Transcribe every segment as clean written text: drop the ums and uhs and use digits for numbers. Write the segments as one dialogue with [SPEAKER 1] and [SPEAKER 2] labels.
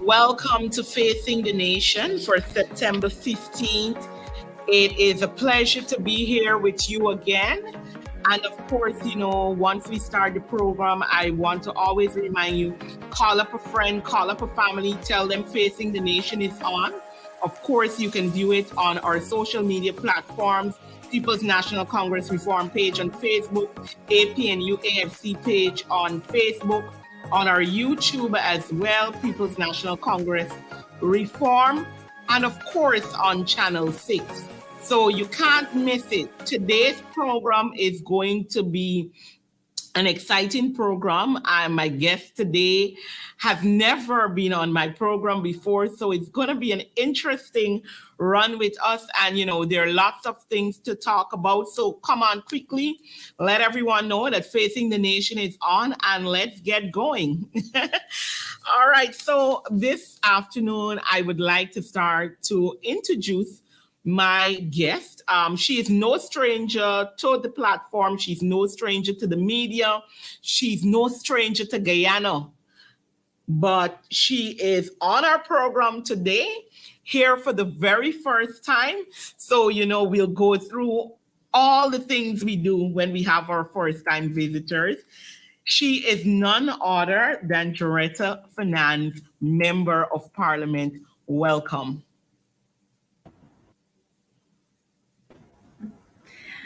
[SPEAKER 1] Welcome to Facing the Nation for September 15th. It is a pleasure to be here with you again. And of course, once we start the program, I want to always remind you, call up a friend, call up a family, tell them Facing the Nation is on. Of course, you can view it on our social media platforms, People's National Congress Reform page on Facebook, APNU AFC page on Facebook, on our YouTube as well, People's National Congress Reform, and of course on Channel 6. So you can't miss it. Today's program is going to be an exciting program. My guest today has never been on my program before, so it's going to be an interesting run with us. And, there are lots of things to talk about. So come on quickly, let everyone know that Facing the Nation is on, and let's get going. All right, so this afternoon, I would like to start to introduce my guest. She is no stranger to the platform. She's no stranger to the media. She's no stranger to Guyana. But she is on our program today, here for the very first time. So, we'll go through all the things we do when we have our first-time visitors. She is none other than Juretha Fernandes, Member of Parliament. Welcome.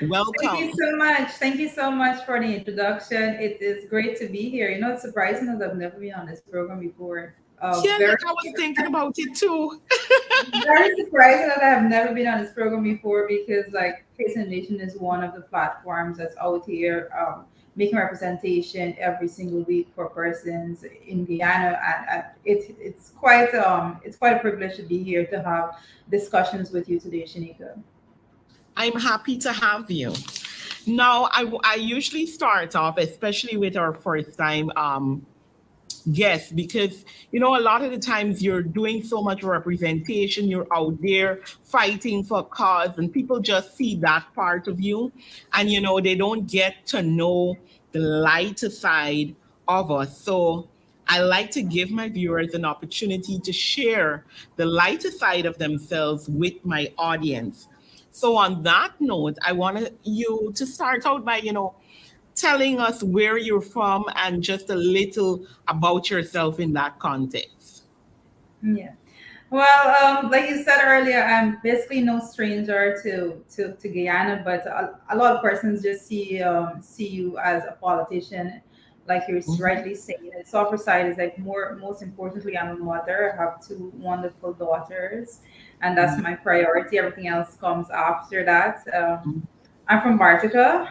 [SPEAKER 1] Welcome.
[SPEAKER 2] Thank you so much. Thank you so much for the introduction. It is great to be here. It's surprising that I've never been on this program before.
[SPEAKER 1] I was thinking about it too.
[SPEAKER 2] Very surprising that I have never been on this program before, because Facing the Nation is one of the platforms that's out here making representation every single week for persons in Guyana, and it's quite a privilege to be here to have discussions with you today, Shanika.
[SPEAKER 1] I'm happy to have you. Now, I usually start off, especially with our first time guests, because, a lot of the times you're doing so much representation, you're out there fighting for a cause, and people just see that part of you. And, they don't get to know the lighter side of us. So I like to give my viewers an opportunity to share the lighter side of themselves with my audience. So on that note, I want you to start out by, telling us where you're from and just a little about yourself in that context.
[SPEAKER 2] Yeah. Well, like you said earlier, I'm basically no stranger to Guyana, but a lot of persons just see you as a politician, like you're rightly saying. The softer side is most importantly, I'm a mother. I have two wonderful daughters, and that's my priority. Everything else comes after that. I'm from Bartica,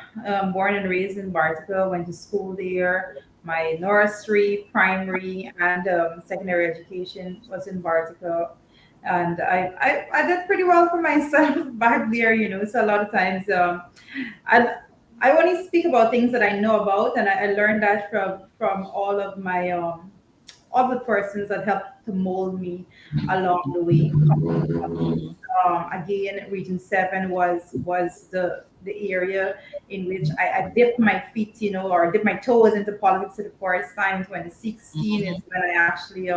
[SPEAKER 2] born and raised in Bartica, went to school there. My nursery, primary, and secondary education was in Bartica. And I did pretty well for myself back there, So a lot of times I only speak about things that I know about, and I learned that from all of my all the persons that helped to mold me along the way. Again, Region 7 was the area in which I dipped my feet, or dipped my toes into politics for the first time. 2016 is when I actually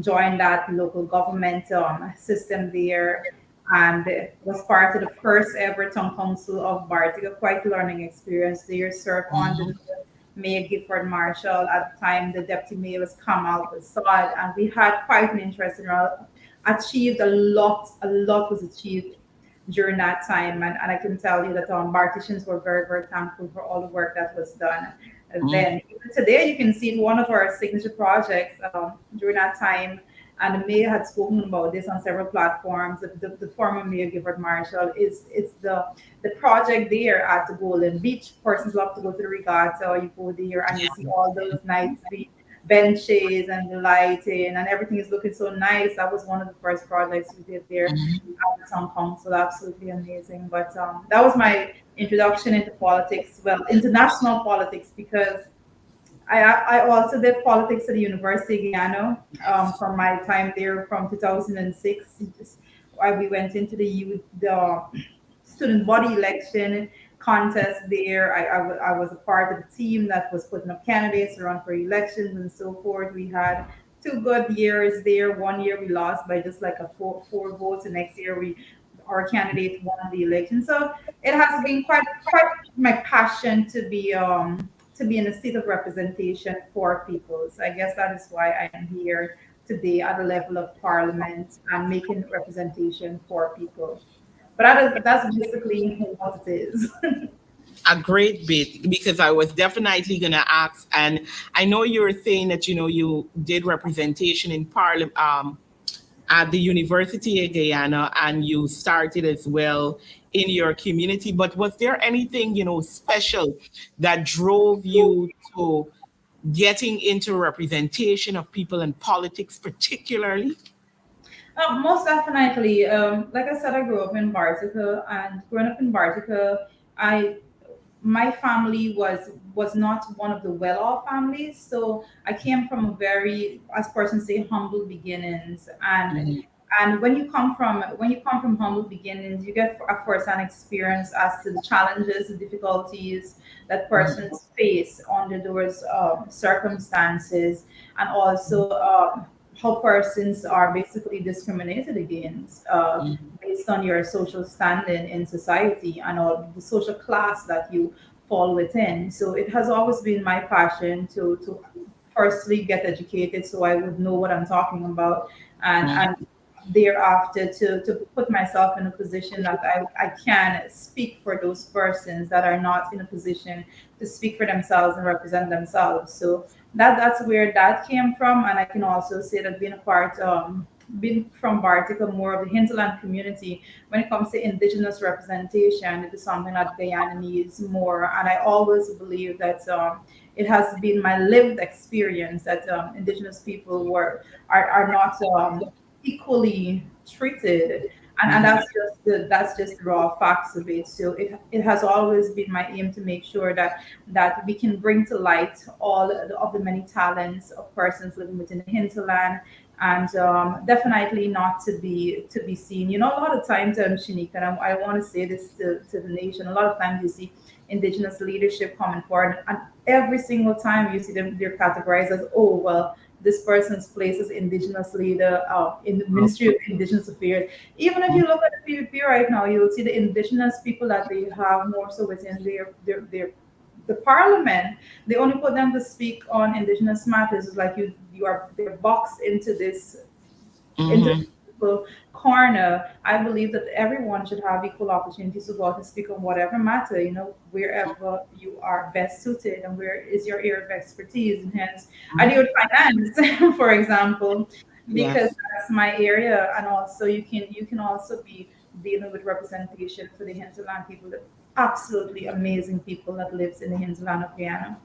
[SPEAKER 2] joined that local government system there, and was part of the first ever town council of Bartica. Quite a learning experience there. Served under Mayor Gifford Marshall. At the time, the deputy mayor was Kamal Assad, and we had quite an interesting role. Achieved a lot was achieved during that time. And I can tell you that Bartitians were very, very thankful for all the work that was done. And
[SPEAKER 1] Mm.
[SPEAKER 2] then even today, you can see one of our signature projects during that time. And the mayor had spoken about this on several platforms. The former mayor, Gifford Marshall, is the project there at the Golden Beach. Persons love to go to the regatta. You go there and you see all those nice benches and the lighting and everything is looking so nice. That was one of the first projects we did there at the town council. Absolutely amazing. But that was my introduction into politics. Well, international politics, because I also did politics at the University of Guyana from my time there from 2006. We went into the student body election contest there. I was a part of the team that was putting up candidates to run for elections and so forth. We had 2 good years there. One year we lost by just like a four votes. The next year our candidate won the election. So it has been quite my passion to be in a seat of representation for people. So I guess that is why I am here today at the level of parliament and making representation for people. But that's basically what it is.
[SPEAKER 1] A great bit, because I was definitely going to ask, and I know you were saying that you did representation in Parliament, at the University of Guyana, and you started as well in your community. But was there anything special that drove you to getting into representation of people in politics, particularly?
[SPEAKER 2] Most definitely. Like I said, I grew up in Bartica, and growing up in Bartica, I my family was not one of the well-off families, so I came from a very, as persons say, humble beginnings. And when you come from humble beginnings, you get a first-hand experience as to the challenges, the difficulties that persons face under those circumstances, and also how persons are basically discriminated against based on your social standing in society and all the social class that you fall within. So it has always been my passion to firstly get educated so I would know what I'm talking about, and thereafter to put myself in a position that I can speak for those persons that are not in a position to speak for themselves and represent themselves. So that's where that came from. And I can also say that being from Bartica, more of the hinterland community, when it comes to indigenous representation, it is something that Guyana needs more. And I always believe that it has been my lived experience that indigenous people are not equally treated. And that's just raw facts of it. So it has always been my aim to make sure that we can bring to light all of the many talents of persons living within the hinterland, and definitely not to be seen. A lot of times, Shanika, and I want to say this to the nation. A lot of times you see indigenous leadership coming forward, and every single time you see them, they're categorized as, oh well, this person's place as indigenous leader in the Ministry of Indigenous Affairs. Even if you look at the PVP right now, you'll see the indigenous people that they have more so within their the parliament. They only put them to speak on indigenous matters. It's like they're boxed into this
[SPEAKER 1] Hmm.
[SPEAKER 2] into corner. I believe that everyone should have equal opportunities to go out and speak on whatever matter, wherever you are best suited and where is your area of expertise. And hence, I deal with finance, for example, because
[SPEAKER 1] Yes.
[SPEAKER 2] that's my area. And also, you can also be dealing with representation for the hinterland people, the absolutely amazing people that lives in the hinterland of Guyana.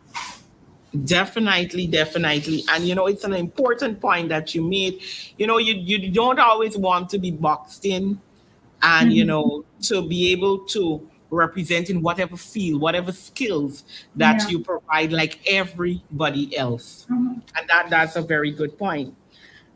[SPEAKER 1] Definitely, definitely. And it's an important point that you made. You don't always want to be boxed in, and to be able to represent in whatever field, whatever skills that
[SPEAKER 2] Yeah.
[SPEAKER 1] you provide, like everybody else.
[SPEAKER 2] Mhm.
[SPEAKER 1] And that's a very good point.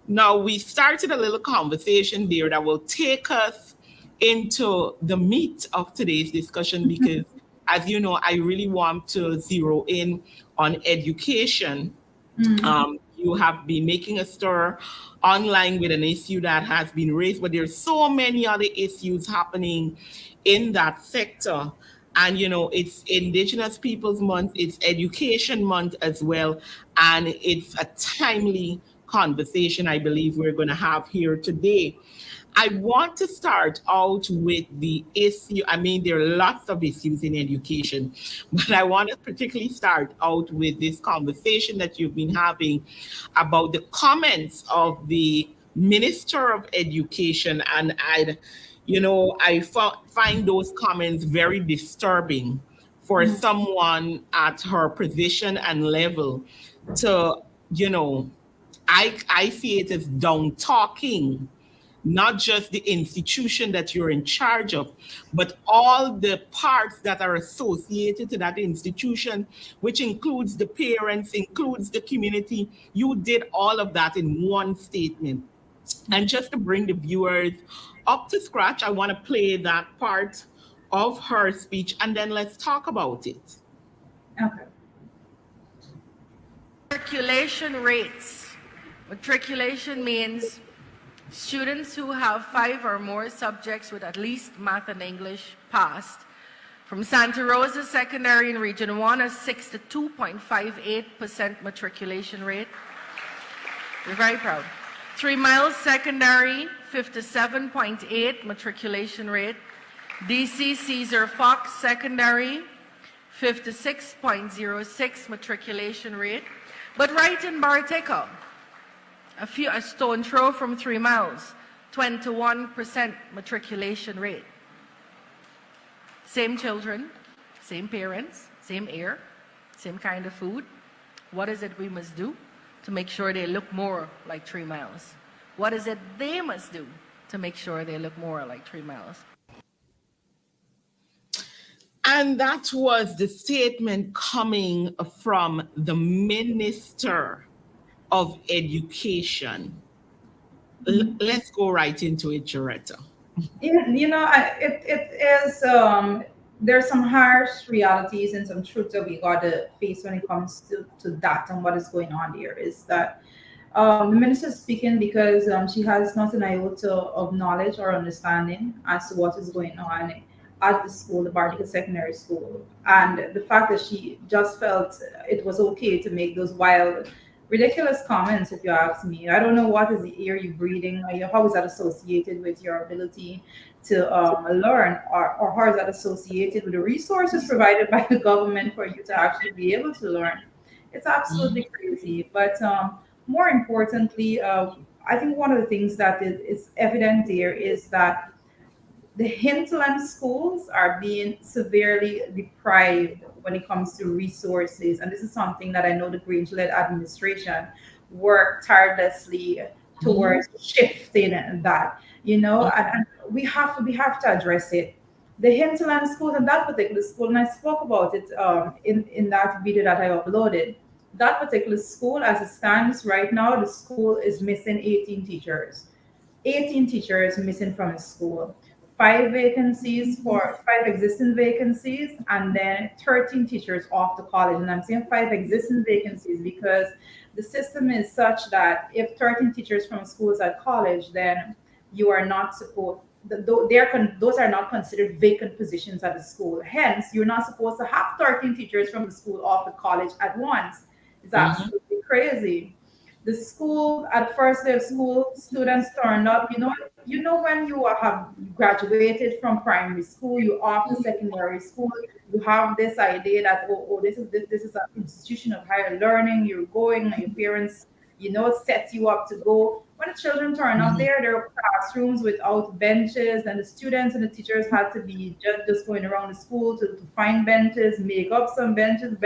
[SPEAKER 1] Now, we started a little conversation there that will take us into the meat of today's discussion, because, as you know, I really want to zero in on education.
[SPEAKER 2] Mm.
[SPEAKER 1] You have been making a stir online with an issue that has been raised, but there's so many other issues happening in that sector. And it's Indigenous Peoples Month, it's Education Month as well, and it's a timely conversation I believe we're going to have here today. I want to start out with the issue. I mean, there are lots of issues in education, but I want to particularly start out with this conversation that you've been having about the comments of the Minister of Education. And find those comments very disturbing for
[SPEAKER 2] Mm,
[SPEAKER 1] someone at her position and level to, you know, I see it as down talking not just the institution that you're in charge of, but all the parts that are associated to that institution, which includes the parents, includes the community. You did all of that in one statement. And just to bring the viewers up to scratch, I want to play that part of her speech and then let's talk about it.
[SPEAKER 2] okay.
[SPEAKER 3] Matriculation rates. Matriculation means students who have 5 or more subjects with at least math and English passed. From Santa Rosa Secondary in Region 1, a 62.58% matriculation rate. We're very proud. 3 Miles Secondary, 57.8 matriculation rate. DC Caesar Fox Secondary, 56.06 matriculation rate. But right in Barteco, a stone throw from 3 Miles, 21% matriculation rate. Same children, same parents, same air, same kind of food. What is it we must do to make sure they look more like 3 Miles? What is it they must do to make sure they look more like 3 Miles?
[SPEAKER 1] And that was the statement coming from the Minister of Education. Let's go right into it, Juretha.
[SPEAKER 2] Yeah, it is. There's some harsh realities and some truths that we got to face when it comes to that and what is going on there. Is that the minister is speaking because she has not an iota of knowledge or understanding as to what is going on at the school, the Bartica Secondary School, and the fact that she just felt it was okay to make those wild, ridiculous comments. If you ask me, I don't know what is the air you breathing, or how is that associated with your ability to learn, or how is that associated with the resources provided by the government for you to actually be able to learn. It's absolutely crazy. But more importantly, I think one of the things that is evident there is that the hinterland schools are being severely deprived when it comes to resources. And this is something that I know the Grange-led administration worked tirelessly towards shifting that, and we have to address it. The hinterland schools and that particular school, and I spoke about it in that video that I uploaded. That particular school, as it stands right now, the school is missing 18 teachers. 18 teachers missing from his school, five existing vacancies, and then 13 teachers off the college. And I'm saying five existing vacancies because the system is such that if 13 teachers from schools at college, then you are not supposed. Those are not considered vacant positions at the school. Hence, you're not supposed to have 13 teachers from the school off the college at once. It's absolutely crazy. The school, at first day of school, students turned up. You know when you have graduated from primary school, you off to secondary school, you have this idea that this is an institution of higher learning. You're going, and your parents, set you up to go. When the children turn up there are classrooms without benches, and the students and the teachers had to be just going around the school to find benches, make up some benches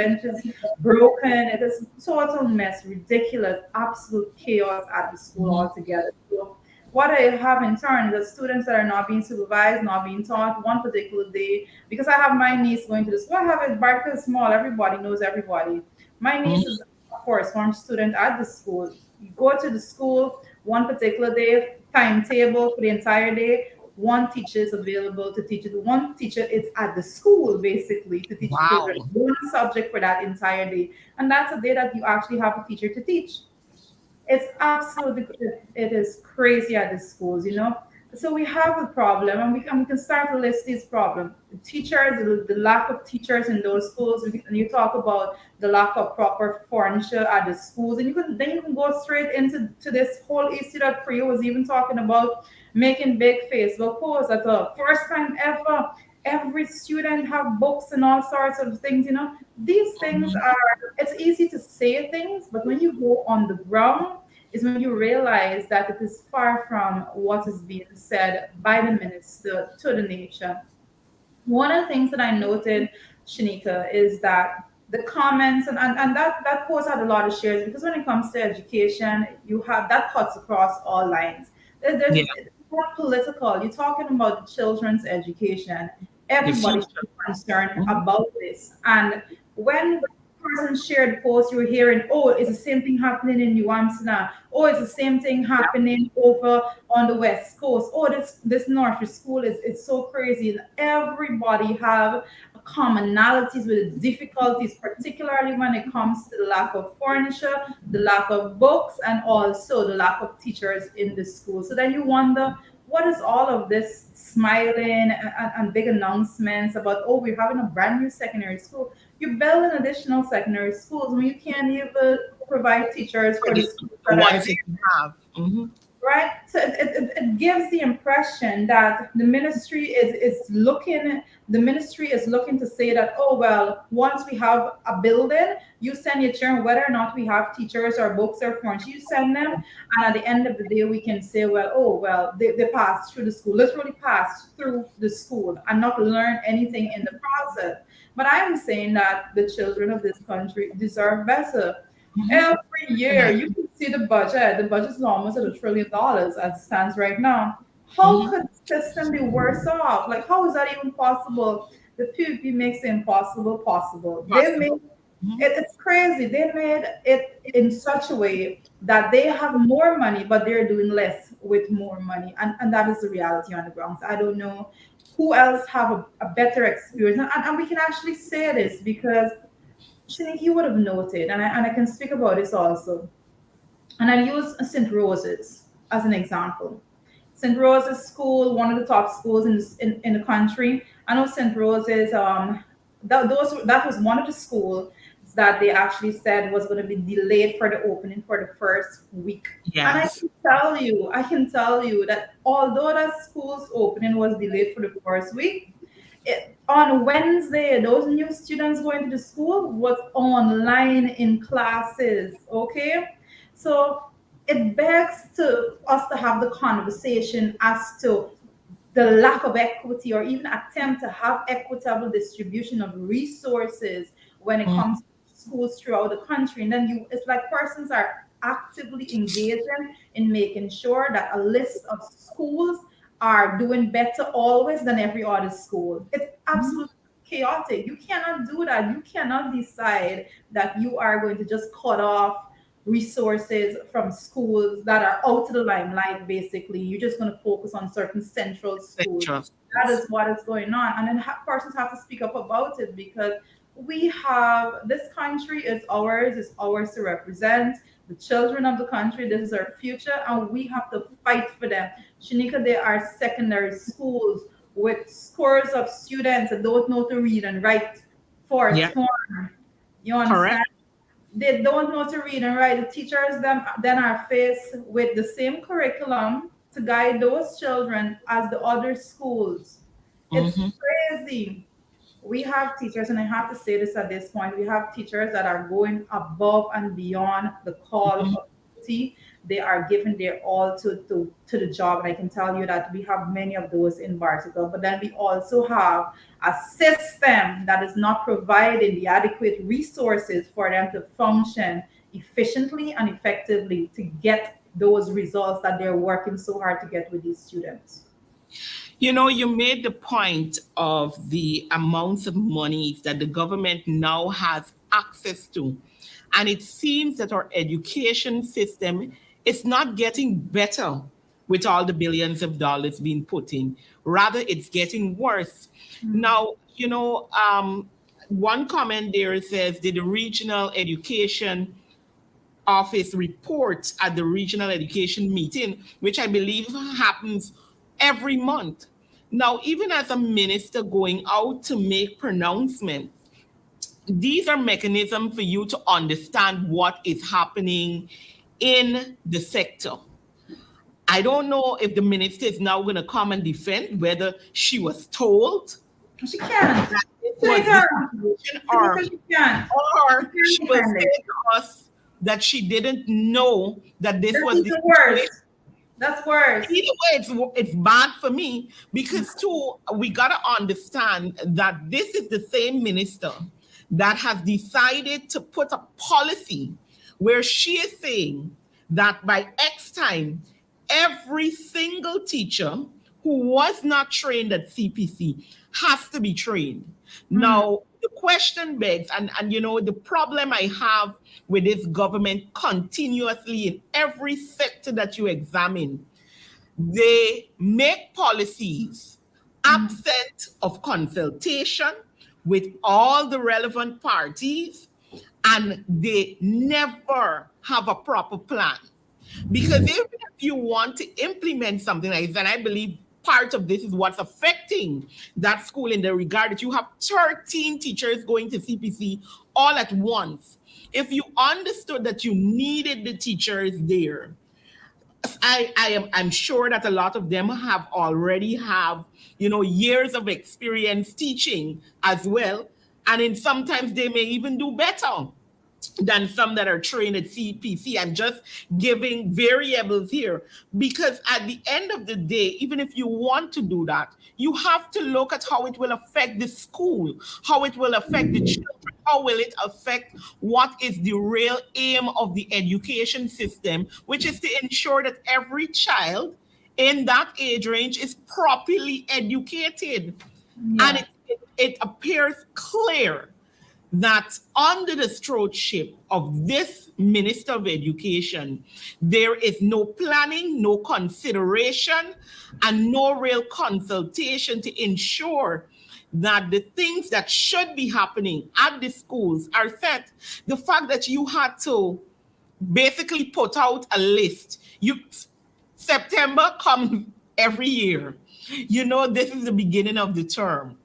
[SPEAKER 2] broken. It is total mess, ridiculous, absolute chaos at the school altogether. So what I have in turn is the students that are not being supervised, not being taught. One particular day, because I have my niece going to the school, I have it. Barker is small, everybody knows everybody. My niece is a correspondence student at the school. You go to the school one particular day, timetable for the entire day. One teacher is available to teach it. One teacher is at the school basically to teach
[SPEAKER 1] Wow.
[SPEAKER 2] children one subject for that entire day. And that's a day that you actually have a teacher to teach. It's absolutely, it is crazy at the schools. So we have a problem, and we can start to list these problems. Teachers, the lack of teachers in those schools, and you talk about the lack of proper furniture at the schools, and you can go straight into to this whole issue that Priya was even talking about, making big Facebook posts at the first time ever. Every student have books and all sorts of things. These things
[SPEAKER 1] Mhm.
[SPEAKER 2] are. It's easy to say things, but when you go on the ground is when you realize that it is far from what is being said by the minister to the nation. One of the things that I noted, Shanika, is that the comments and that post had a lot of shares because when it comes to education, you have that cuts across all lines.
[SPEAKER 1] Yeah,
[SPEAKER 2] It's not political. You're talking about children's education.
[SPEAKER 1] the
[SPEAKER 2] Everybody should
[SPEAKER 1] future.
[SPEAKER 2] be concerned
[SPEAKER 1] Mhm.
[SPEAKER 2] about this. And when person shared the post, you were hearing, oh, it's the same thing happening in nuance now. Oh, it's the same thing happening over on the West Coast. Oh, this North School is so crazy. And everybody have commonalities with the difficulties, particularly when it comes to the lack of furniture, the lack of books, and also the lack of teachers in the school. So then you wonder, what is all of this smiling and big announcements about, oh, we're having a brand new secondary school? You build an additional secondary schools when you can't even provide teachers
[SPEAKER 1] For
[SPEAKER 2] for the
[SPEAKER 1] the,
[SPEAKER 2] schools
[SPEAKER 1] the
[SPEAKER 2] that are
[SPEAKER 1] ones that you have. Mhm.
[SPEAKER 2] right. So it gives the impression that the ministry is looking to say that, oh well, once we have a building, you send your children, whether or not we have teachers or books or furniture, you send them, and at the end of the day we can say, well, oh well, they passed through the school, literally passed through the school and not learn anything in the process. But I'm saying that the children of this country deserve better.
[SPEAKER 1] Mhm.
[SPEAKER 2] Every year, you
[SPEAKER 1] Definitely.
[SPEAKER 2] can see the budget. The budget is almost at $1 trillion as it stands right now. How
[SPEAKER 1] Mhm.
[SPEAKER 2] could the system be worse off? Like, how is that even possible? The PvP makes the impossible possible. They made
[SPEAKER 1] Possible. Mhm.
[SPEAKER 2] it's crazy. They made it in such a way that they have more money, but they're doing less with more money, and that is the reality on the ground. So I don't know who else have a better experience, and we can actually say this because Shanique, you would have noted, and I can speak about this also. And I'll use St. Rose's as an example. St. Rose's School, one of the top schools in the country. I know St. Rose's, that was one of the schools that they actually said was going to be delayed for the opening for the first week. And
[SPEAKER 1] Yes.
[SPEAKER 2] I can tell you that although that school's opening was delayed for the first week, on Wednesday, those new students going to the school was online in classes. Okay, so it begs to us to have the conversation as to the lack of equity or even attempt to have equitable distribution of resources when it
[SPEAKER 1] Mhm.
[SPEAKER 2] comes to schools throughout the country. And then it's like persons are actively engaging in making sure that a list of schools are doing better always than every other school. It's
[SPEAKER 1] Mhm.
[SPEAKER 2] absolutely chaotic. You cannot do that. You cannot decide that you are going to just cut off resources from schools that are out of the limelight. Basically, you're just going to focus on certain central schools.
[SPEAKER 1] Central
[SPEAKER 2] That
[SPEAKER 1] schools.
[SPEAKER 2] is what is going on, and then persons have to speak up about it because we have this country is ours. It's ours to represent the children of the country. This is our future, and we have to fight for them. Shanika, there are secondary schools with scores of students that don't know to read and write for a
[SPEAKER 1] Yeah.
[SPEAKER 2] term. You
[SPEAKER 1] Correct.
[SPEAKER 2] understand? They don't know to read and write. The teachers then are faced with the same curriculum to guide those children as the other schools. It's
[SPEAKER 1] Mhm.
[SPEAKER 2] crazy. We have teachers, and I have to say this at this point, we have teachers that are going above and beyond the call
[SPEAKER 1] Mhm.
[SPEAKER 2] of duty. They are giving their all to the job. And I can tell you that we have many of those in Barticle. But then we also have a system that is not providing the adequate resources for them to function efficiently and effectively to get those results that they're working so hard to get with these students.
[SPEAKER 1] You made the point of the amounts of money that the government now has access to. And it seems that our education system is not getting better with all the billions of dollars being put in. Rather, it's getting worse. Now, one comment there says, did the regional education office report at the regional education meeting, which I believe happens every month. Now, even as a minister going out to make pronouncements, these are mechanisms for you to understand what is happening in the sector. I don't know if the minister is now going to come and defend whether she was told
[SPEAKER 2] She can't.
[SPEAKER 1] that this was the
[SPEAKER 2] Shanika,
[SPEAKER 1] situation,
[SPEAKER 2] Shanika, she can't.
[SPEAKER 1] or
[SPEAKER 2] She
[SPEAKER 1] she
[SPEAKER 2] can't
[SPEAKER 1] will
[SPEAKER 2] defend it.
[SPEAKER 1] say to us that she didn't know that this
[SPEAKER 2] That's
[SPEAKER 1] was the
[SPEAKER 2] even
[SPEAKER 1] situation.
[SPEAKER 2] worse. That's worse.
[SPEAKER 1] Either way, it's bad for me because too we gotta understand that this is the same minister that has decided to put a policy where she is saying that by X time, every single teacher who was not trained at CPC has to be trained.
[SPEAKER 2] Mm,
[SPEAKER 1] Now, the question begs, and the problem I have with this government continuously in every sector that you examine, they make policies
[SPEAKER 2] mm,
[SPEAKER 1] absent of consultation with all the relevant parties, and they never have a proper plan. Because even if you want to implement something like this, and I believe part of this is what's affecting that school in the regard that you have 13 teachers going to CPC all at once. If you understood that you needed the teachers there, I'm sure that a lot of them have already have years of experience teaching as well, and in sometimes they may even do better than some that are trained at CPC. I'm just giving variables here because at the end of the day, even if you want to do that, you have to look at how it will affect the school, how it will affect the children, how will it affect what is the real aim of the education system, which is to ensure that every child in that age range is properly educated. And
[SPEAKER 2] yeah.
[SPEAKER 1] it appears clear that under the stewardship of this Minister of Education, there is no planning, no consideration, and no real consultation to ensure that the things that should be happening at the schools are set. The fact that you had to basically put out a list, September comes every year. This is the beginning of the term.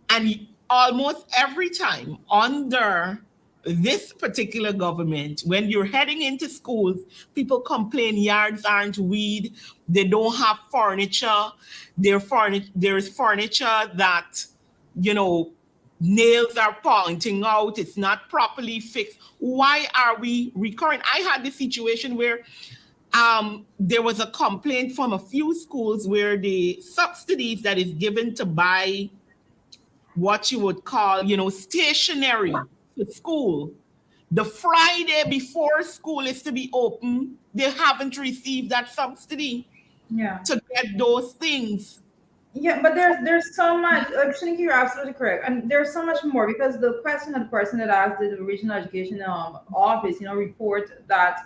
[SPEAKER 1] And almost every time under this particular government, when you're heading into schools, people complain yards aren't weed, they don't have furniture, there's furniture that, you know, nails are pointing out, it's not properly fixed. Why are we recurring? I had this situation where there was a complaint from a few schools where the subsidies that is given to buy what you would call, stationery for school. The Friday before school is to be open, they haven't received that subsidy
[SPEAKER 2] Yeah.
[SPEAKER 1] to get those things.
[SPEAKER 2] Yeah, but there's so much. Like Shanika, you're absolutely correct, and there's so much more because the question of the person that asked the regional education office, report that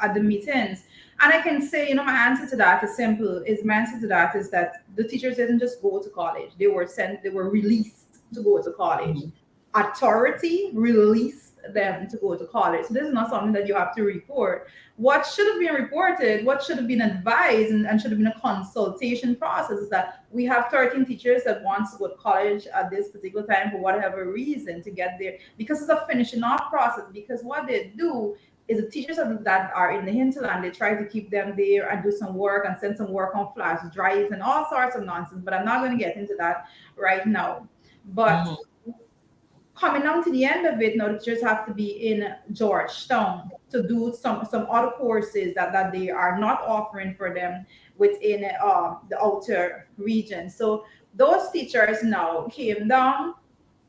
[SPEAKER 2] at the meetings, and I can say, my answer to that is simple. Is my answer to that is that the teachers didn't just go to college; they were released to go to college. Authority released them to go to college. So this is not something that you have to report. What should have been reported, what should have been advised, and should have been a consultation process is that we have 13 teachers that wants to go to college at this particular time for whatever reason to get there because it's a finishing off process. Because what they do is the teachers that are in the hinterland, they try to keep them there and do some work and send some work on flash drives and all sorts of nonsense. But I'm not going to get into that right now. But
[SPEAKER 1] Mhm.
[SPEAKER 2] coming down to the end of it, now the teachers have to be in Georgetown to do some other courses that they are not offering for them within the outer region. So those teachers now came down.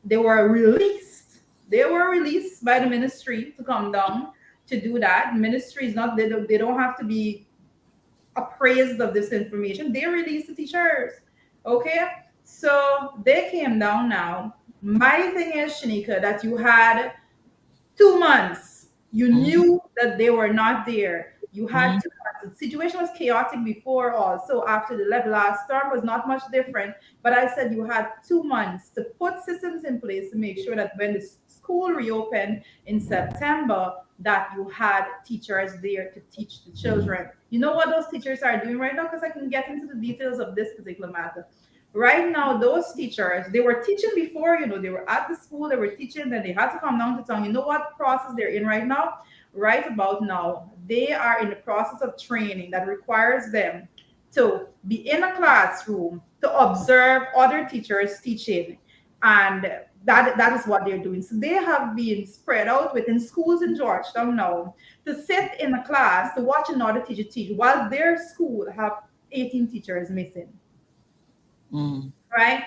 [SPEAKER 2] They were released. They were released by the ministry to come down to do that. Ministry is not they don't have to be appraised of this information. They released the teachers. Okay. So they came down now. My thing is, Shanika, that you had 2 months. You
[SPEAKER 1] Mhm.
[SPEAKER 2] knew that they were not there. You had
[SPEAKER 1] Mhm.
[SPEAKER 2] 2 months. The situation was chaotic before also. After the last term was not much different. But I said you had 2 months to put systems in place to make sure that when the school reopened in September, that you had teachers there to teach the children. You know what those teachers are doing right now? Because I can get into the details of this particular matter. Right now, those teachers, they were teaching before, they were at the school, they were teaching, then they had to come down to town. You know what process they're in right now? Right about now, they are in the process of training that requires them to be in a classroom to observe other teachers teaching. And that is what they're doing. So they have been spread out within schools in Georgetown now to sit in a class to watch another teacher teach while their school have 18 teachers missing,
[SPEAKER 1] Mm.
[SPEAKER 2] right?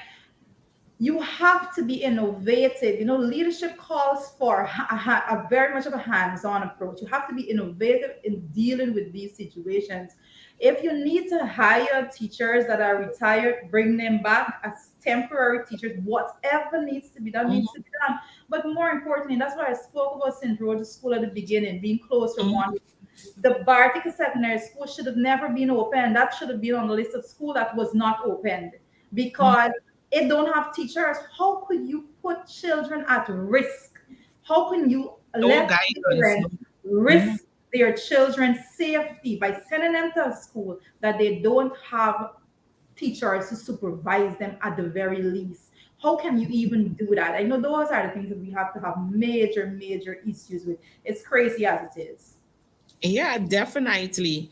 [SPEAKER 2] You have to be innovative. Leadership calls for a very much of a hands-on approach. You have to be innovative in dealing with these situations. If you need to hire teachers that are retired, bring them back as temporary teachers. Whatever needs to be done
[SPEAKER 1] Mhm.
[SPEAKER 2] needs to be done. But more importantly, that's why I spoke about St. Rhodes School at the beginning, being closed for
[SPEAKER 1] Mhm.
[SPEAKER 2] 1 week. The Bartica Secondary School should have never been opened. That should have been on the list of school that was not opened
[SPEAKER 1] Mhm.
[SPEAKER 2] because it don't have teachers. How could you put children at risk? How can you
[SPEAKER 1] No
[SPEAKER 2] let
[SPEAKER 1] guidance. No.
[SPEAKER 2] parents
[SPEAKER 1] Mhm.
[SPEAKER 2] risk their children's safety by sending them to a school that they don't have teachers to supervise them at the very least? How can you even do that? I know those are the things that we have to have major, major issues with. It's crazy as it is.
[SPEAKER 1] Yeah, definitely.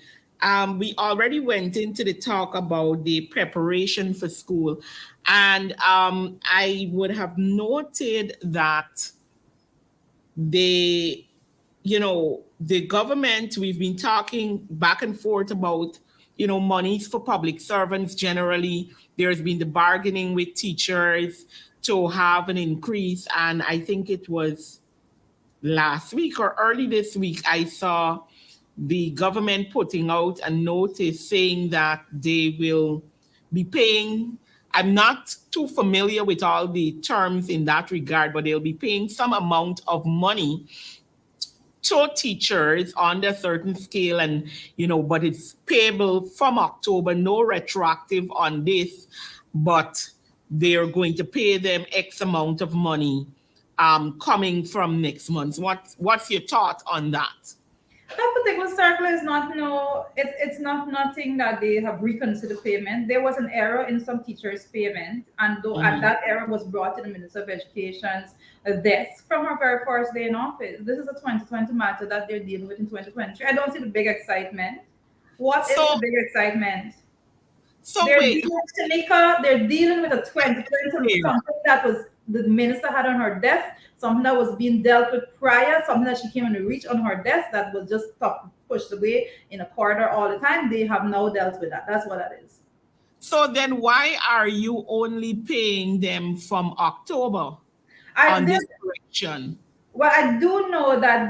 [SPEAKER 1] We already went into the talk about the preparation for school, and I would have noted that the the government, we've been talking back and forth about monies for public servants generally. There's been the bargaining with teachers to have an increase, and I think it was last week or early this week I saw the government putting out a notice saying that they will be paying. I'm not too familiar with all the terms in that regard, but they'll be paying some amount of money to teachers on a certain scale, and but it's payable from October, no retroactive on this, but they're going to pay them X amount of money coming from next month. What's your thought on that?
[SPEAKER 2] That particular circle is not no, it's not nothing that they have reconsidered payment. There was an error in some teachers' payment, and though and
[SPEAKER 1] Mhm.
[SPEAKER 2] that error was brought to the Minister of Education's desk from her very first day in office. This is a 2020 matter that they're dealing with in 2023. I don't see the big excitement. What is the
[SPEAKER 1] So
[SPEAKER 2] big excitement?
[SPEAKER 1] so
[SPEAKER 2] They're
[SPEAKER 1] wait,
[SPEAKER 2] dealing with Shanika, they're dealing with a 2020
[SPEAKER 1] Sarah.
[SPEAKER 2] something that was the minister had on her desk, something that was being dealt with prior, something that she came in to reach on her desk that was just pushed away in a corridor all the time. They have now dealt with that. That's what that is.
[SPEAKER 1] So then why are you only paying them from October
[SPEAKER 2] I
[SPEAKER 1] on
[SPEAKER 2] there,
[SPEAKER 1] this correction?
[SPEAKER 2] Well, I do know that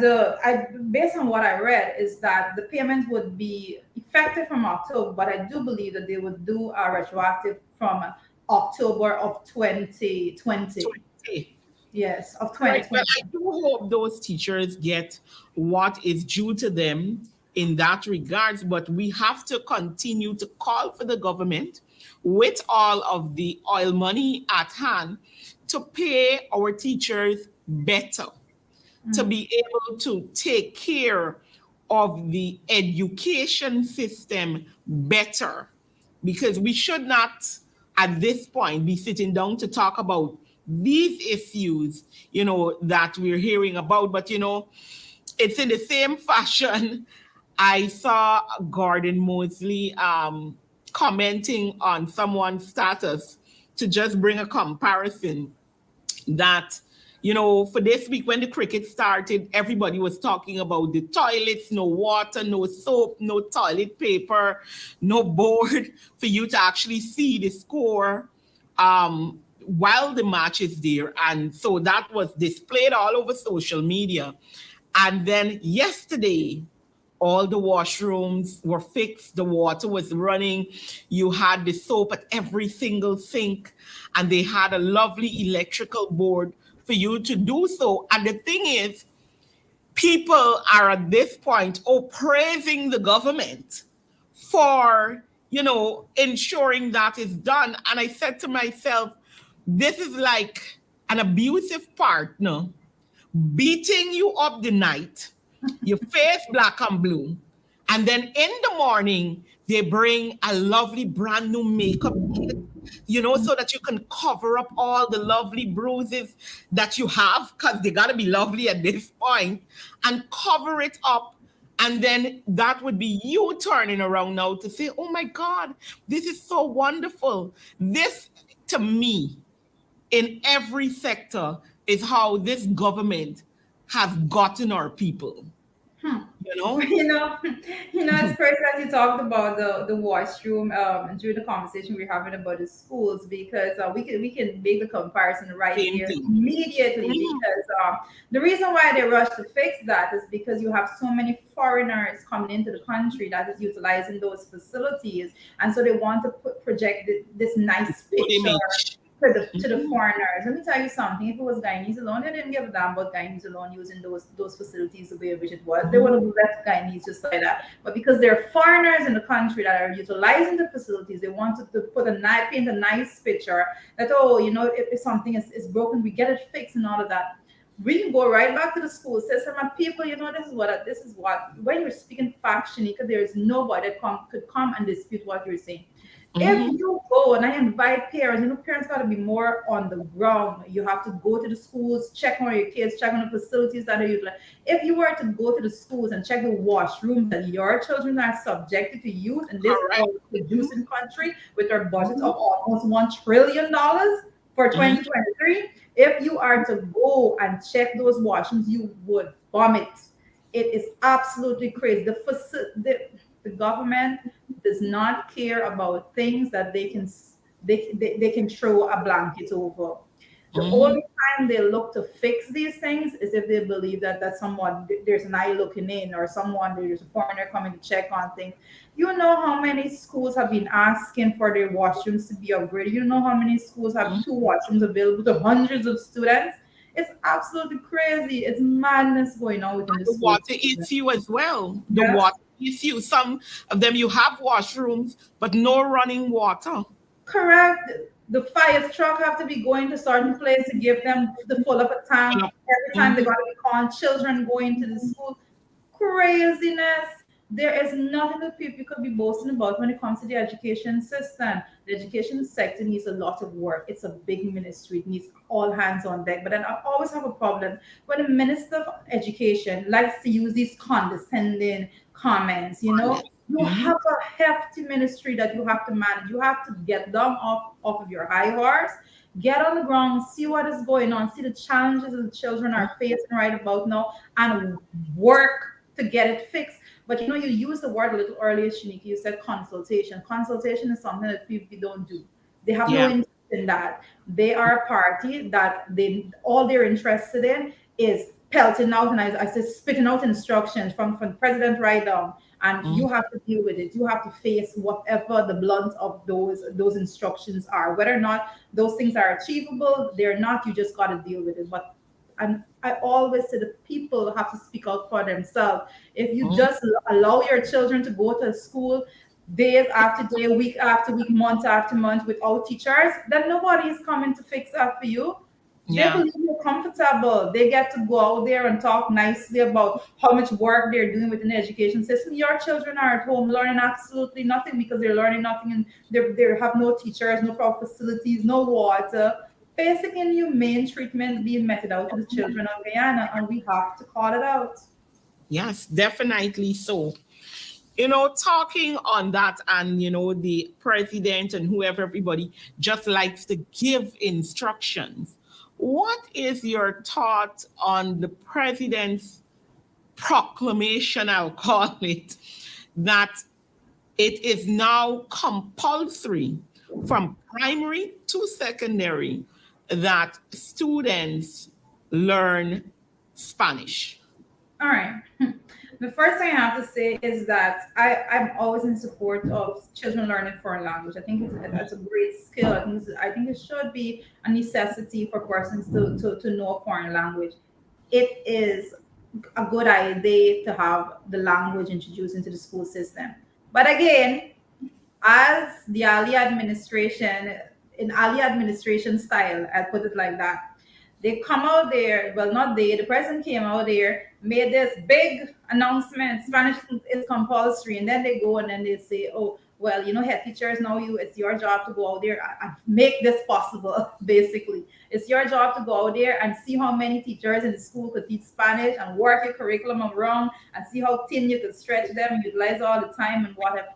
[SPEAKER 2] based on what I read, is that the payment would be effective from October, but I do believe that they would do a retroactive from October of 2020.
[SPEAKER 1] 20.
[SPEAKER 2] Yes, of
[SPEAKER 1] Right. Well,
[SPEAKER 2] 2020.
[SPEAKER 1] I do hope those teachers get what is due to them in that regards, but we have to continue to call for the government with all of the oil money at hand to pay our teachers better, to
[SPEAKER 2] Mhm.
[SPEAKER 1] be able to take care of the education system better, because we should not at this point be sitting down to talk about these issues that we're hearing about. But it's in the same fashion. I saw Gordon Mosley commenting on someone's status to just bring a comparison that for this week when the cricket started, everybody was talking about the toilets, no water, no soap, no toilet paper, no board for you to actually see the score while the match is there. And so that was displayed all over social media. And then yesterday, all the washrooms were fixed, the water was running, you had the soap at every single sink, and they had a lovely electrical board for you to do so. And the thing is, people are at this point, praising the government for, ensuring that is done. And I said to myself, this is like an abusive partner beating you up the night, your face black and blue, and then in the morning they bring a lovely brand new makeup kit, so that you can cover up all the lovely bruises that you have, because they got to be lovely at this point, and cover it up. And then that would be you turning around now to say, oh my God, this is so wonderful. This, to me, in every sector, is how this government has gotten our people,
[SPEAKER 2] Hmm.
[SPEAKER 1] you know?
[SPEAKER 2] You know, it's crazy that you talked about the washroom during the conversation we're having about the schools, because we can make the comparison right
[SPEAKER 1] Same
[SPEAKER 2] here
[SPEAKER 1] thing.
[SPEAKER 2] immediately,
[SPEAKER 1] Mhm.
[SPEAKER 2] because the reason why they rush to fix that is because you have so many foreigners coming into the country that is utilizing those facilities, and so they want to project this nice
[SPEAKER 1] Good
[SPEAKER 2] picture
[SPEAKER 1] image.
[SPEAKER 2] to the
[SPEAKER 1] Mhm.
[SPEAKER 2] foreigners. Let me tell you something. If it was Guyanese alone, they didn't give a damn about Guyanese alone using those facilities the way in which it was. They would have left Guyanese just like that. But because there are foreigners in the country that are utilizing the facilities, they wanted to paint a nice picture that, oh, if something is broken, we get it fixed and all of that. We can go right back to the school system, and people, this is what when you're speaking fact, Shanika, there is nobody that could come and dispute what you're saying. If
[SPEAKER 1] Mhm.
[SPEAKER 2] you go, and I invite parents, parents got to be more on the ground. You have to go to the schools, check on your kids, check on the facilities that are utilized. If you were to go to the schools and check the washrooms that your children are subjected to use in this
[SPEAKER 1] Correct.
[SPEAKER 2] oil
[SPEAKER 1] Mhm.
[SPEAKER 2] producing country with our budget
[SPEAKER 1] Mhm.
[SPEAKER 2] of almost $1 trillion for
[SPEAKER 1] Mhm.
[SPEAKER 2] 2023, if you are to go and check those washrooms, you would vomit. It is absolutely crazy. The government does not care about things that they can throw a blanket over. The
[SPEAKER 1] Mhm.
[SPEAKER 2] only time they look to fix these things is if they believe that someone, there's an eye looking in, or someone, there's a foreigner coming to check on things. You know how many schools have been asking for their washrooms to be upgraded? You know how many schools have two
[SPEAKER 1] Mhm.
[SPEAKER 2] washrooms available to hundreds of students? It's absolutely crazy. It's madness going on within the
[SPEAKER 1] The
[SPEAKER 2] school
[SPEAKER 1] water
[SPEAKER 2] system.
[SPEAKER 1] issue as well. The
[SPEAKER 2] Yes.
[SPEAKER 1] water issue. Some of them you have washrooms, but no running water.
[SPEAKER 2] Correct. The fire truck have to be going to certain place to give them the full up a tank every time they
[SPEAKER 1] Mhm.
[SPEAKER 2] got to be calling children going to the school. Craziness. There is nothing that people could be boasting about when it comes to the education system. The education sector needs a lot of work. It's a big ministry. It needs all hands on deck. But then I always have a problem when the Minister of Education likes to use these condescending comments. You
[SPEAKER 1] Mhm.
[SPEAKER 2] have a hefty ministry that you have to manage. You have to get them off of your high horse, get on the ground, see what is going on, see the challenges that the children are facing right about now, and work to get it fixed. But you used the word a little earlier, Shanika. You said consultation. Consultation is something that people don't do. They have no
[SPEAKER 1] Yeah.
[SPEAKER 2] interest in that. They are a party that they all they're interested in is pelting out, and I said spitting out instructions from the president right down, and
[SPEAKER 1] Mhm.
[SPEAKER 2] you have to deal with it. You have to face whatever the blunt of those instructions are, whether or not those things are achievable. They're not. You just got to deal with it. But and I always say the people have to speak out for themselves. If you
[SPEAKER 1] Mhm.
[SPEAKER 2] just allow your children to go to school days after day, week after week, month after month without teachers, then nobody is coming to fix that for you. They
[SPEAKER 1] Yeah.
[SPEAKER 2] believe you're comfortable. They get to go out there and talk nicely about how much work they're doing within the education system. Your children are at home learning absolutely nothing because they're learning nothing, and they have no teachers, no proper facilities, no water. Basic and humane treatment being meted out to the children of Guyana, and we have to call it out.
[SPEAKER 1] Yes, definitely so. Talking on that, and the president and whoever, everybody just likes to give instructions. What is your thought on the president's proclamation, I'll call it, that it is now compulsory from primary to secondary that students learn Spanish?
[SPEAKER 2] All right. The first thing I have to say is that I'm always in support of children learning foreign language. I think it's a great skill. I think it should be a necessity for persons to know a foreign language. It is a good idea to have the language introduced into the school system. But again, as the Ali administration, in Ali administration style, I put it like that, they come out there, well, not they, the president came out there, made this big announcement, Spanish is compulsory, and then they go and then they say, oh, well, head teachers, now it's your job to go out there and make this possible, basically. It's your job to go out there and see how many teachers in the school could teach Spanish and work your curriculum around and see how thin you could stretch them and utilize all the time and whatever.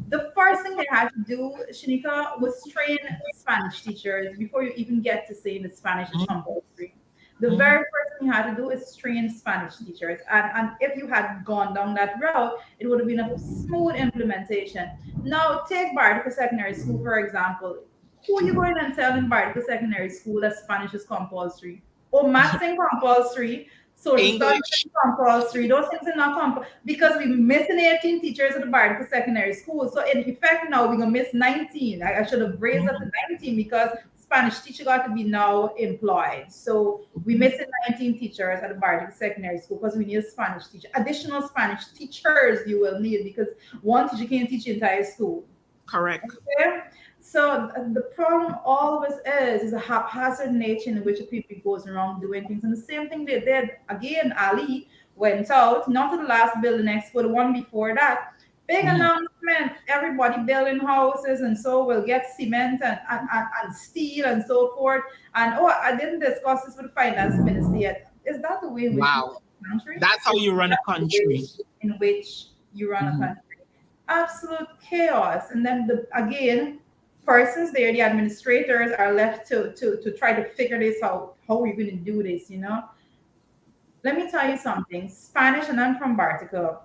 [SPEAKER 2] The first thing they had to do, Shanika, was train Spanish teachers before you even get to saying that Spanish is compulsory. The very first thing you had to do is train Spanish teachers. And if you had gone down that route, it would have been a smooth implementation. Now, take Bartica Secondary School, for example. Who are you going and tell in Bartica Secondary School that Spanish is compulsory? Or maths is compulsory, social studies
[SPEAKER 1] English.
[SPEAKER 2] is compulsory. Those things are not compulsory because we're missing 18 teachers at the Bartica Secondary School. So in effect, now we're gonna miss 19. I should have raised up to 19 because Spanish teacher got to be now employed. So we're missing 19 teachers at the Bartica Secondary School because we need a Spanish teacher. Additional Spanish teachers you will need because one teacher can't teach the entire school.
[SPEAKER 1] Correct.
[SPEAKER 2] Okay? So the problem always is a haphazard nature in which people goes around doing things. And the same thing they did again. Ali went out, not to the last building expo, the one before that. Big announcement, everybody building houses and so we'll get cement and steel and so forth. And I didn't discuss this with the finance minister yet. Is that the way we
[SPEAKER 1] Wow.
[SPEAKER 2] run a country?
[SPEAKER 1] That's how you run a country.
[SPEAKER 2] In which you run a country. Absolute chaos. And then again, persons there, the administrators are left to try to figure this out. How are we going to do this? Let me tell you something. Spanish, and I'm from Bartica.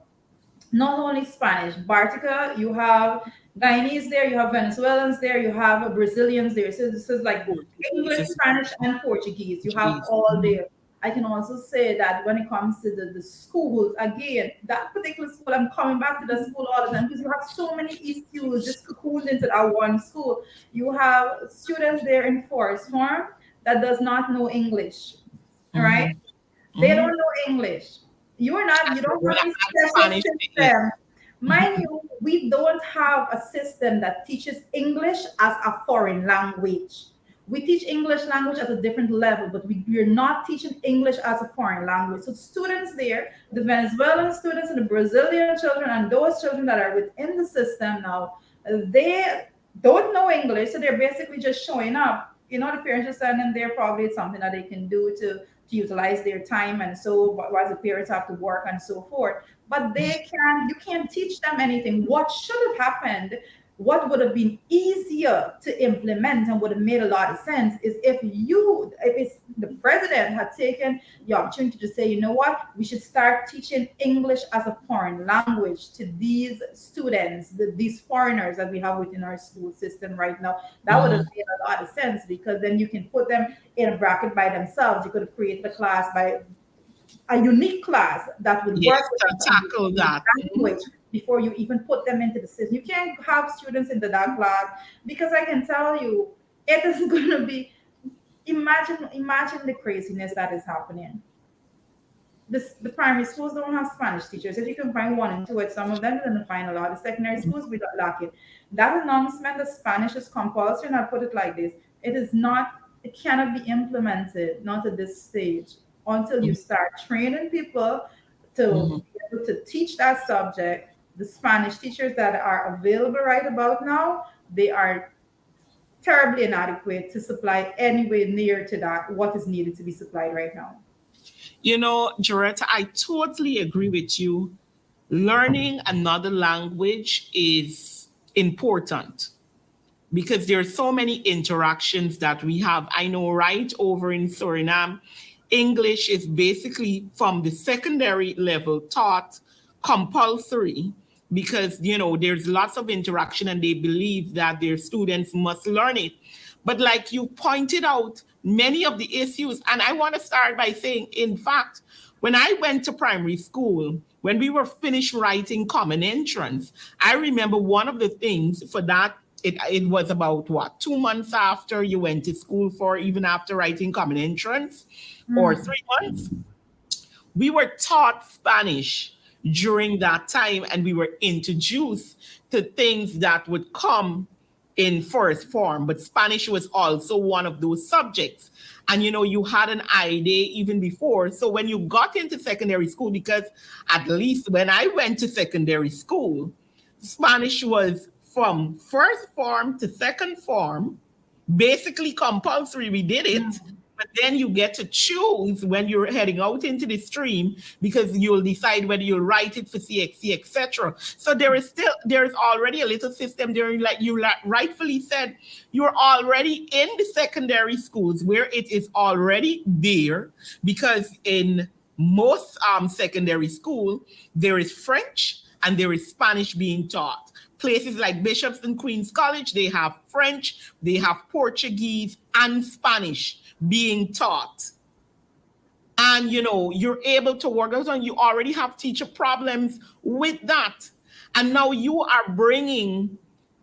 [SPEAKER 2] Not only Spanish, Bartica, you have Guyanese there, you have Venezuelans there, you have Brazilians there. So this is like English, Spanish, and Portuguese. You have all there. I can also say that when it comes to the schools, again, that particular school, I'm coming back to the school all the time because you have so many ECUs just cocooned into that one school. You have students there in fourth form that does not know English, all right? They don't know English. You don't have a special system. Mind you, we don't have a system that teaches English as a foreign language. We teach English language at a different level, but we're not teaching English as a foreign language. So students there, the Venezuelan students and the Brazilian children and those children that are within the system now, they don't know English. So they're basically just showing up. The parents are sending them there. Probably it's something that they can do to utilize their time and so while the parents have to work and so forth. But you can't teach them anything. What should have happened, what would have been easier to implement and would have made a lot of sense is if the president had taken the opportunity to say, you know what, we should start teaching English as a foreign language to these students, these foreigners that we have within our school system right now. That would have made a lot of sense because then you can put them in a bracket by themselves. You could have created a class by a unique class that would work
[SPEAKER 1] to tackle that
[SPEAKER 2] language before you even put them into the system. You can't have students into that class because I can tell you it is going to be imagine the craziness that is happening. The primary schools don't have Spanish teachers. If you can find one and two at some of them, you're going to find a lot. The secondary schools, we don't lack it. That announcement that Spanish is compulsory, and I'll put it like this, it cannot be implemented, not at this stage, until you start training people to be able to teach that subject. The Spanish teachers that are available right about now, they are terribly inadequate to supply anywhere near to that what is needed to be supplied right now.
[SPEAKER 1] Juretha, I totally agree with you. Learning another language is important because there are so many interactions that we have. I know right over in Suriname, English is basically from the secondary level taught compulsory because, there's lots of interaction and they believe that their students must learn it. But like you pointed out, many of the issues, and I want to start by saying, in fact, when I went to primary school, when we were finished writing common entrance, I remember one of the things for that, it was about 2 months after you went to school for, even after writing common entrance, or 3 months. we were taught Spanish during that time, and we were introduced to things that would come in first form, but Spanish was also one of those subjects. And you had an idea even before. So when you got into secondary school, because at least when I went to secondary school, Spanish was from first form to second form, basically compulsory. We did it. But then you get to choose when you're heading out into the stream, because you'll decide whether you'll write it for CXC, etc. So there's already a little system there. Like you rightfully said, you're already in the secondary schools where it is already there, because in most secondary school, there is French and there is Spanish being taught. Places like Bishops and Queens College, they have French, they have Portuguese and Spanish being taught. And you're able to work out, and you already have teacher problems with that. And now you are bringing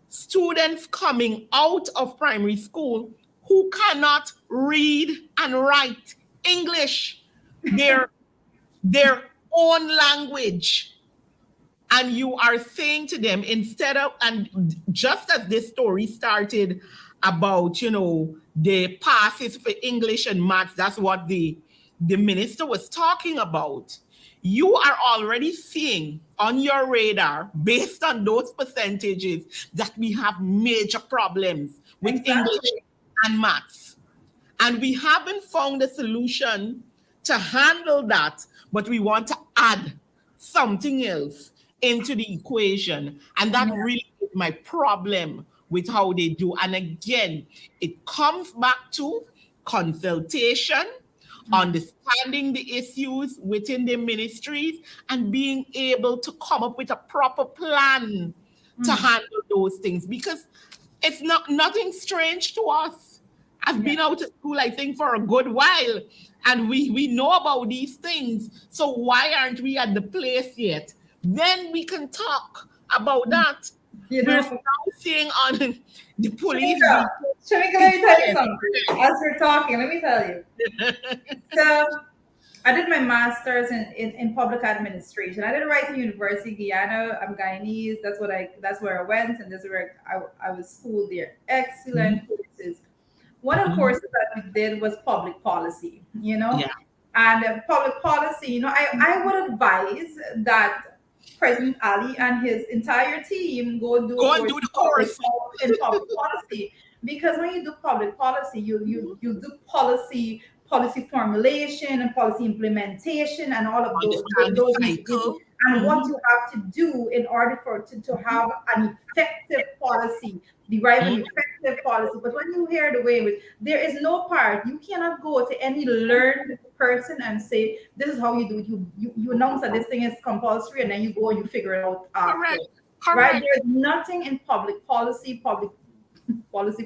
[SPEAKER 1] students coming out of primary school who cannot read and write English, their own language. And you are saying to them, instead of, and just as this story started about, the passes for English and maths, that's what the minister was talking about. You are already seeing on your radar, based on those percentages, that we have major problems with English and maths. And we haven't found a solution to handle that, but we want to add something else into the equation. And that really is my problem with how they do. And again, it comes back to consultation, understanding the issues within the ministries, and being able to come up with a proper plan to handle those things, because it's nothing strange to us. I've been out of school, I think, for a good while, and we know about these things. So why aren't we at the place yet? Then we can talk about that. We're now seeing on the police.
[SPEAKER 2] Shamika, let me tell you something. As we're talking, let me tell you. So I did my master's in public administration. I didn't write to University Guyana. I'm Guyanese. That's where I went, and that's where I was schooled there. Excellent courses. One of the courses that we did was public policy. And public policy. I would advise that President Ali and his entire team go and do the course in public policy, because when you do public policy, you do policy formulation and policy implementation and all of those and what you have to do in order to have an effective policy, derive an effective policy. But when you hear the way there is no part, you cannot go to any learned person and say, this is how you do it. You announce that this thing is compulsory, and then you go and you figure it out after. Correct. Right? There's nothing in public policy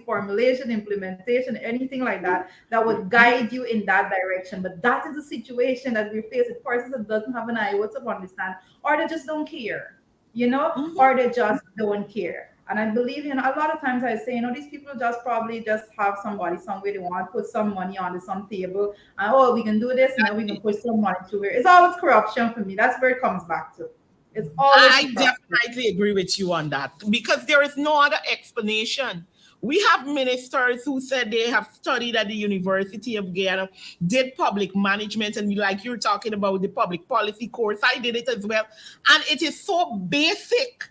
[SPEAKER 2] formulation, implementation, anything like that would guide you in that direction. But that is the situation that we face with persons that doesn't have an iota to understand, or they just don't care, or they just don't care. And I believe, a lot of times I say, these people probably just have somebody somewhere they want to put some money on some table, and we can do this, and we can put some money to it. It's always corruption for me. That's where it comes back to. It's always
[SPEAKER 1] I definitely agree with you on that, because there is no other explanation. We have ministers who said they have studied at the University of Guyana, did public management, and like you're talking about the public policy course, I did it as well. And it is so basic.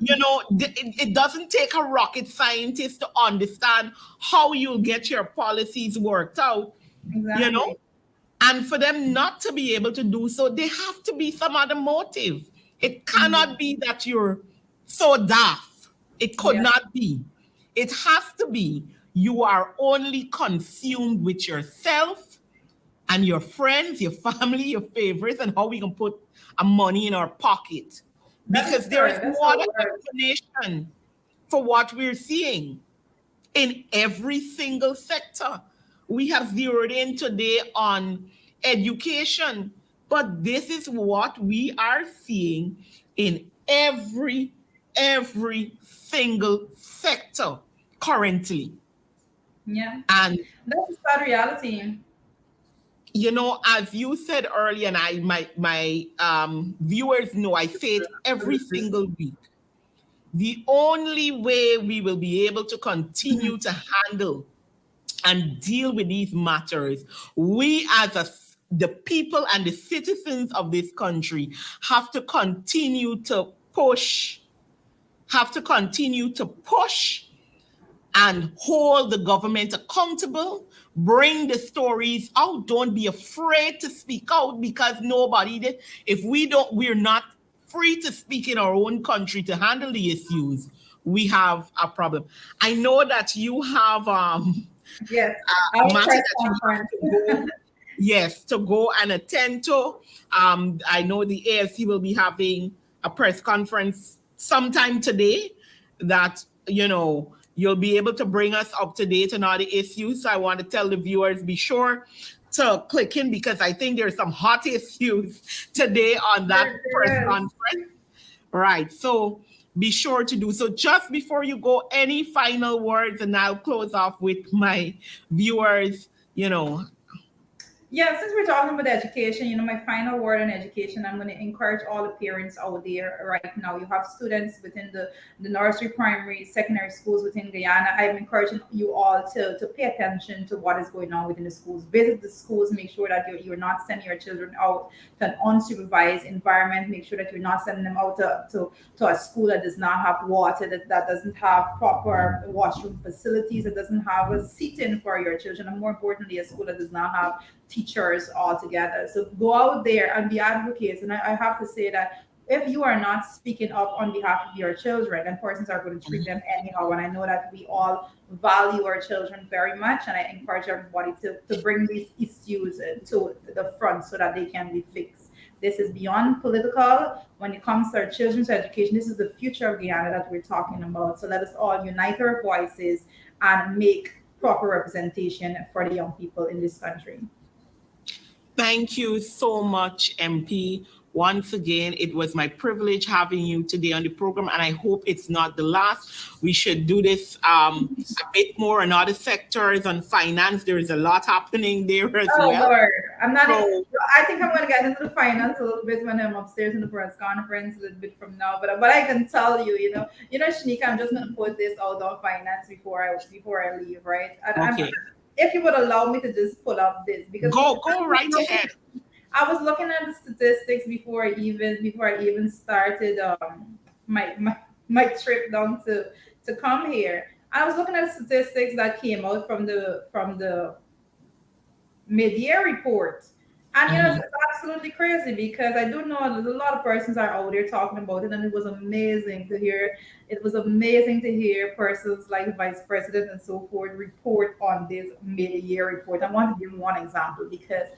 [SPEAKER 1] It doesn't take a rocket scientist to understand how you'll get your policies worked out, And for them not to be able to do so, there have to be some other motive. It cannot be that you're so daft. It could not be. It has to be you are only consumed with yourself and your friends, your family, your favorites, and how we can put money in our pocket. Because there is no other explanation for what we're seeing in every single sector. We have zeroed in today on education, but this is what we are seeing in every single sector currently.
[SPEAKER 2] Yeah.
[SPEAKER 1] And
[SPEAKER 2] that's a sad reality.
[SPEAKER 1] As you said earlier, and my viewers know, I say it every single week. The only way we will be able to continue to handle and deal with these matters, we as the people and the citizens of this country have to continue to push, have to continue to push and hold the government accountable. Bring the stories out. Don't be afraid to speak out, because nobody did. If we're not free to speak in our own country to handle the issues, we have a problem. I know that you have
[SPEAKER 2] Yes, our
[SPEAKER 1] matter
[SPEAKER 2] press
[SPEAKER 1] that you have
[SPEAKER 2] conference.
[SPEAKER 1] to go, yes, to go and attend to. I know the AFC will be having a press conference sometime today that, you'll be able to bring us up to date on all the issues. So I want to tell the viewers, be sure to click in, because I think there's some hot issues today on that press
[SPEAKER 2] Yes.
[SPEAKER 1] conference. Right. So be sure to do so. Just before you go, any final words, and I'll close off with my viewers,
[SPEAKER 2] Yeah, since we're talking about education, my final word on education, I'm going to encourage all the parents out there right now. You have students within the nursery, primary, secondary schools within Guyana. I'm encouraging you all to pay attention to what is going on within the schools. Visit the schools, make sure that you're not sending your children out to an unsupervised environment. Make sure that you're not sending them out to a school that does not have water, that doesn't have proper washroom facilities, that doesn't have a seating for your children, and more importantly, a school that does not have teachers altogether. So go out there and be advocates. And I have to say that if you are not speaking up on behalf of your children, then persons are going to treat them anyhow. And I know that we all value our children very much. And I encourage everybody to bring these issues to the front so that they can be fixed. This is beyond political. When it comes to our children's education, this is the future of Guyana that we're talking about. So let us all unite our voices and make proper representation for the young people in this country.
[SPEAKER 1] thank you so much, MP. Once again, it was my privilege having you today on the program, and I hope it's not the last. We should do this a bit more in other sectors. On finance, there is a lot happening there as
[SPEAKER 2] Oh
[SPEAKER 1] well.
[SPEAKER 2] Lord, I'm not.
[SPEAKER 1] So,
[SPEAKER 2] I think I'm going to get into the finance a little bit when I'm upstairs in the press conference a little bit from now. But I can tell you, Shanika, I'm just going to put this out on finance before I leave, right?
[SPEAKER 1] okay,
[SPEAKER 2] If you would allow me to just pull up this, because
[SPEAKER 1] go right ahead.
[SPEAKER 2] I was looking at the statistics before I even started my trip down to come here. I was looking at the statistics that came out from the mid-year report. And
[SPEAKER 1] Mhm.
[SPEAKER 2] it's absolutely crazy, because I do know there's a lot of persons are out there talking about it, and it was amazing to hear. It was amazing to hear persons like the vice president and so forth report on this mid-year report. I want to give you one example, because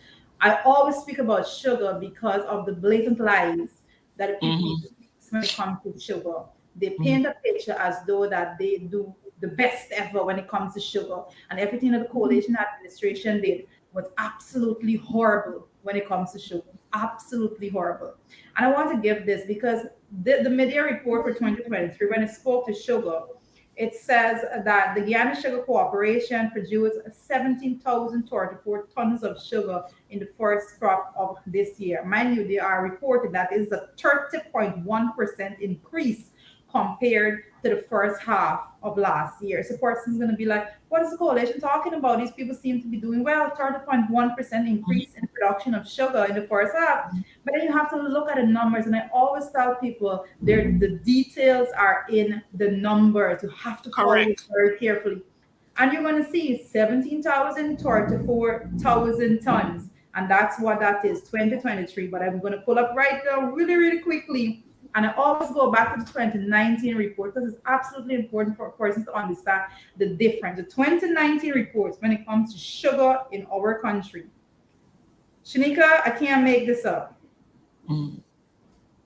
[SPEAKER 2] I always speak about sugar because of the blatant lies that the people
[SPEAKER 1] Mhm.
[SPEAKER 2] use when it comes to sugar. They
[SPEAKER 1] Mhm.
[SPEAKER 2] paint a picture as though that they do the best ever when it comes to sugar, and everything that the coalition administration did was absolutely horrible when it comes to sugar. Absolutely horrible. And I want to give this because the media report for 2023, when it spoke to sugar, it says that the Guyana Sugar Corporation produced 17,034 tons of sugar in the first crop of this year. Mind you, they are reported that is a 30.1% increase compared to the first half of last year. So person's going to be like, what is the coalition talking about? These people seem to be doing well. 30.1% increase in production of sugar in the first half. But then you have to look at the numbers. And I always tell people the details are in the numbers. You have to follow it
[SPEAKER 1] Correct.
[SPEAKER 2] very carefully. And you're going to see 17,034,000 tons. And that's what that is, 2023. But I'm going to pull up right now really, really quickly. And I always go back to the 2019 report, because it's absolutely important for persons to understand the difference. The 2019 reports when it comes to sugar in our country. Shanika, I can't make this up.
[SPEAKER 1] Mhm.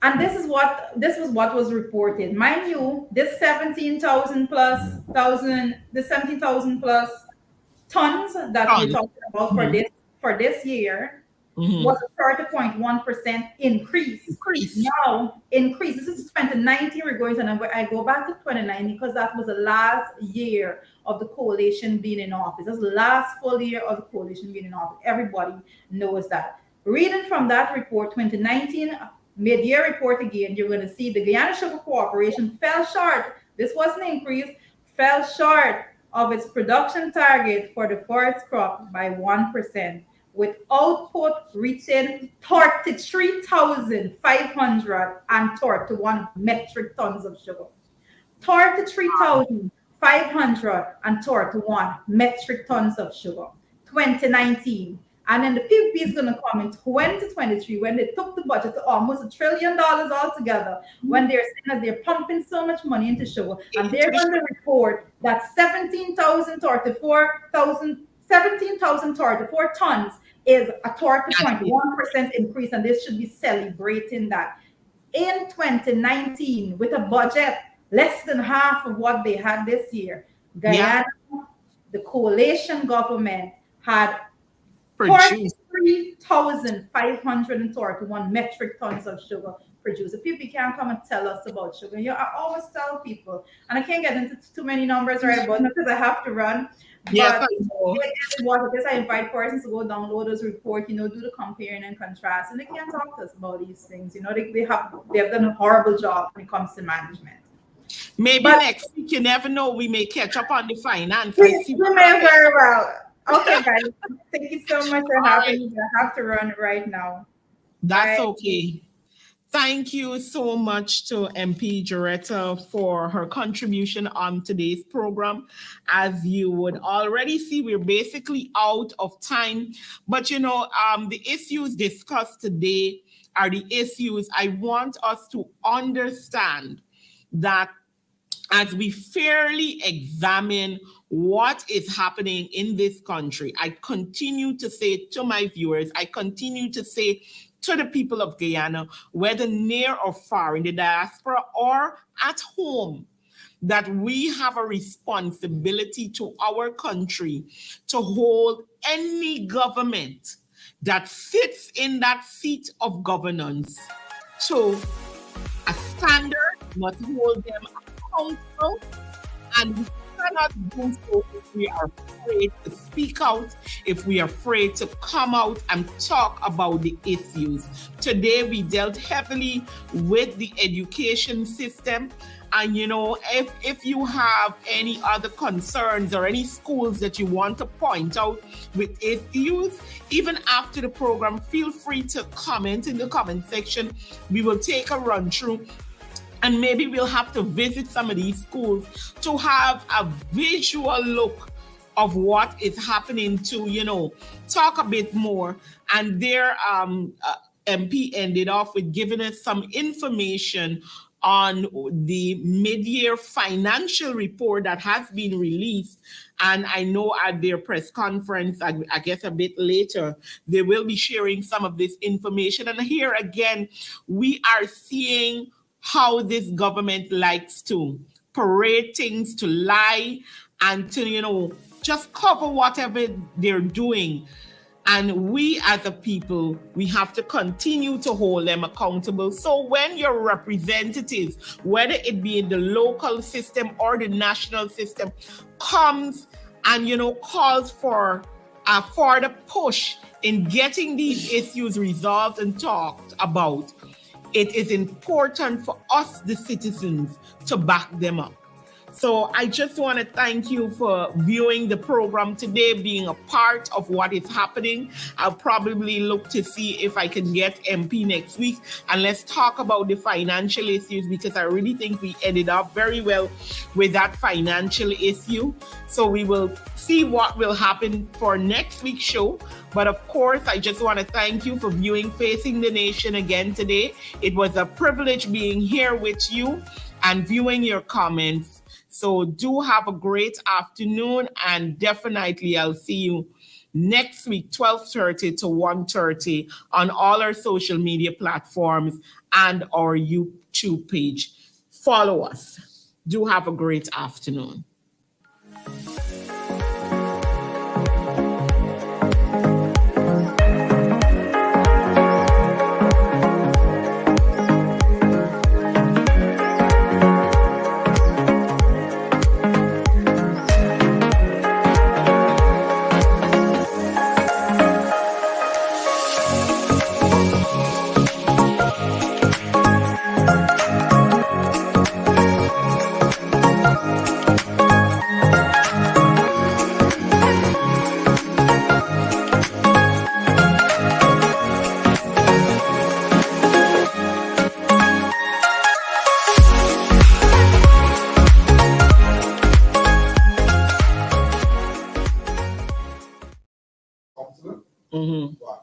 [SPEAKER 2] And this was what was reported. Mind you, this 17,000 plus tons that we're
[SPEAKER 1] Tons.
[SPEAKER 2] talking about for
[SPEAKER 1] Mhm.
[SPEAKER 2] this year, was a 30.1% increase.
[SPEAKER 1] Increase.
[SPEAKER 2] Now, increase. This is 2019. We're going to number. I go back to 2019 because that was the last year of the coalition being in office. That's the last full year of the coalition being in office. Everybody knows that. Reading from that report, 2019 mid-year report again, you're going to see the Guyana Sugar Corporation fell short. This wasn't an increase, fell short of its production target for the forest crop by 1%, with output reaching 33,531 metric tons of sugar. 33,531 metric tons of sugar. 2019. And then the PPP is going to come in 2023 when they took the budget to almost $1 trillion altogether, when they're saying that they're pumping so much money into sugar. And they're going to report that 17,034 tons is a 30.1% increase, and they should be celebrating that. In 2019, with a budget less than half of what they had this year, Guyana, the coalition government, had 43,531 metric tons of sugar produced. If people can't come and tell us about sugar, I always tell people, and I can't get into too many numbers right about because I have to run.
[SPEAKER 1] Yes,
[SPEAKER 2] but what it is, I invite persons to go download those reports, do the comparing and contrast, and they can't talk to us about these things. They have done a horrible job when it comes to management.
[SPEAKER 1] Maybe next week, you never know, we may catch up on the finance.
[SPEAKER 2] You may very well. Okay, guys. Thank you so much for having me. I have to run right now.
[SPEAKER 1] That's okay. Thank you so much to MP Juretha for her contribution on today's program. As you would already see, we're basically out of time. But, the issues discussed today are the issues I want us to understand, that as we fairly examine what is happening in this country, I continue to say to my viewers, I continue to say to the people of Guyana, whether near or far, in the diaspora or at home, that we have a responsibility to our country to hold any government that sits in that seat of governance to a standard, must hold them accountable, and we cannot do so if we are afraid to speak out, if we are afraid to come out and talk about the issues. Today, we dealt heavily with the education system. And, if you have any other concerns or any schools that you want to point out with issues, even after the program, feel free to comment in the comment section. We will take a run through. And maybe we'll have to visit some of these schools to have a visual look of what is happening to, talk a bit more. And their MP ended off with giving us some information on the mid-year financial report that has been released. And I know at their press conference, I guess a bit later, they will be sharing some of this information. And here again, we are seeing how this government likes to parade things, to lie, and to, just cover whatever they're doing. And we as a people, we have to continue to hold them accountable. So when your representatives, whether it be in the local system or the national system, comes and, calls for the push in getting these issues resolved and talked about, it is important for us, the citizens, to back them up. So I just want to thank you for viewing the program today, being a part of what is happening. I'll probably look to see if I can get MP next week, and let's talk about the financial issues, because I really think we ended up very well with that financial issue. So we will see what will happen for next week's show. But of course, I just want to thank you for viewing Facing the Nation again today. It was a privilege being here with you and viewing your comments. So do have a great afternoon, and definitely I'll see you next week, 12:30 to 1:30 on all our social media platforms and our YouTube page. Follow us. Do have a great afternoon. Mhm.